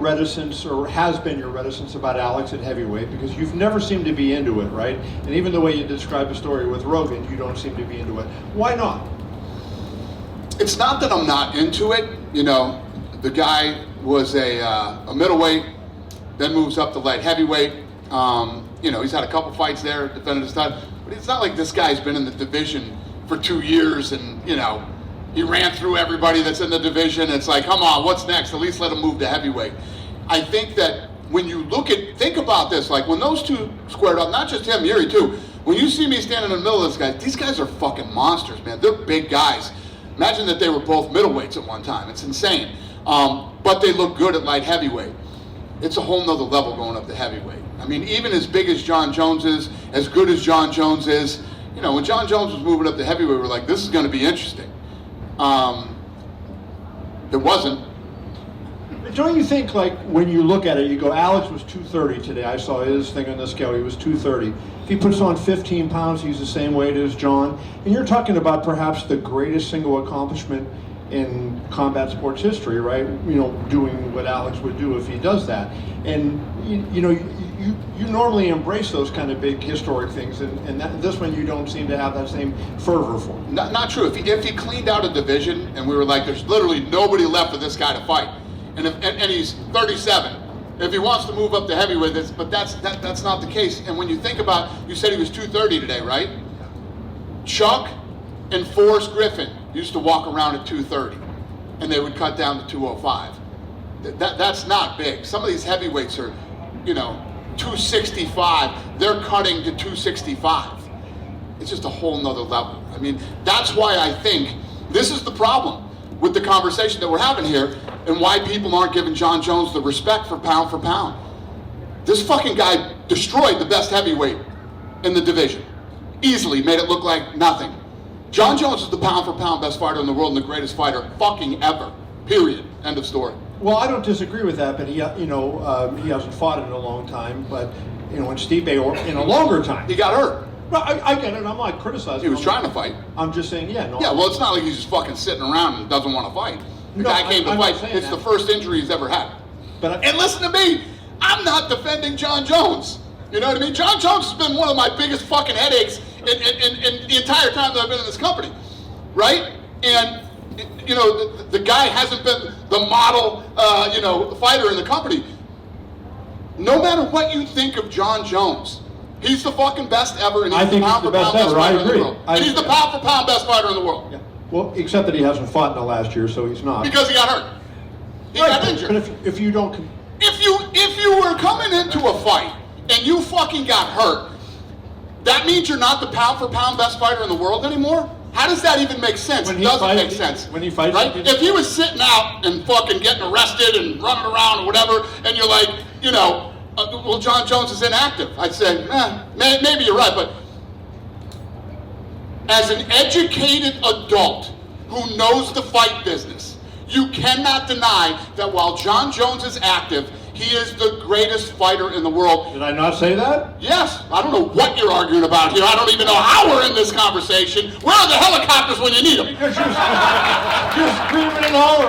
reticence, or has been your reticence, about Alex at heavyweight? Because you've never seemed to be into it, right? And even the way you describe the story with Rogan, you don't seem to be into it. Why not? It's not that I'm not into it. You know, the guy was a middleweight, then moves up to light heavyweight. You know, he's had a couple fights there, defended his title. But it's not like this guy's been in the division for 2 years and, you know, he ran through everybody that's in the division. It's like, come on, what's next? At least let him move to heavyweight. I think that when you think about this, like when those two squared up, not just him, Yuri too, when you see me standing in the middle of this guy, these guys are fucking monsters, man. They're big guys. Imagine that they were both middleweights at one time. It's insane. But they look good at light heavyweight. It's a whole nother level going up to heavyweight. I mean, even as big as Jon Jones is, as good as Jon Jones is, you know, when Jon Jones was moving up to heavyweight, we were like, this is going to be interesting. It wasn't. Don't you think, like, when you look at it, you go, Alex was 230 today. I saw his thing on the scale. He was 230. If he puts on 15 pounds, he's the same weight as Jon. And you're talking about perhaps the greatest single accomplishment in combat sports history, right? You know, doing what Alex would do if he does that. And, you know, you normally embrace those kind of big historic things, and this one you don't seem to have that same fervor for. Not true. If he cleaned out a division and we were like, there's literally nobody left for this guy to fight, and he's 37, if he wants to move up to heavyweight, but that's not the case. And when you think about, you said he was 230 today, right? Chuck and Forrest Griffin used to walk around at 230, and they would cut down to 205. That's not big. Some of these heavyweights are, you know, 265. They're cutting to 265. It's just a whole nother level. I mean, that's why I think this is the problem with the conversation that we're having here, and why people aren't giving Jon Jones the respect for pound. This fucking guy destroyed the best heavyweight in the division. Easily made it look like nothing. Jon Jones is the pound for pound best fighter in the world and the greatest fighter fucking ever. Period. End of story. Well, I don't disagree with that, but he hasn't fought in a long time. But you know, in Stipe, or in a longer time, He got hurt. Well, I get it. I'm not criticizing. He was trying to fight. I'm just saying, yeah, no. Yeah, well, it's not like he's just fucking sitting around and doesn't want to fight. The guy came to fight. It's the first injury he's ever had. And listen to me, I'm not defending Jon Jones. You know what I mean? Jon Jones has been one of my biggest fucking headaches in the entire time that I've been in this company, right? And you know, the guy hasn't been the model, fighter in the company. No matter what you think of Jon Jones, he's the fucking best ever, and he's the pound for pound best fighter in the world. And he's the pound for pound best fighter in the world. Yeah. Well, except that he hasn't fought in the last year, so he's not. Because he got hurt. He got injured. But if you don't... If you were coming into a fight and you fucking got hurt, that means you're not the pound for pound best fighter in the world anymore? How does that even make sense? It doesn't make sense. When he fights, right? If he was sitting out and fucking getting arrested and running around or whatever, and you're like, you know, well, Jon Jones is inactive, I'd say, maybe you're right, but as an educated adult who knows the fight business, you cannot deny that while Jon Jones is active, he is the greatest fighter in the world. Did I not say that? Yes. I don't know what you're arguing about here. I don't even know how we're in this conversation. Where are the helicopters when you need them? Because you're screaming and hollering.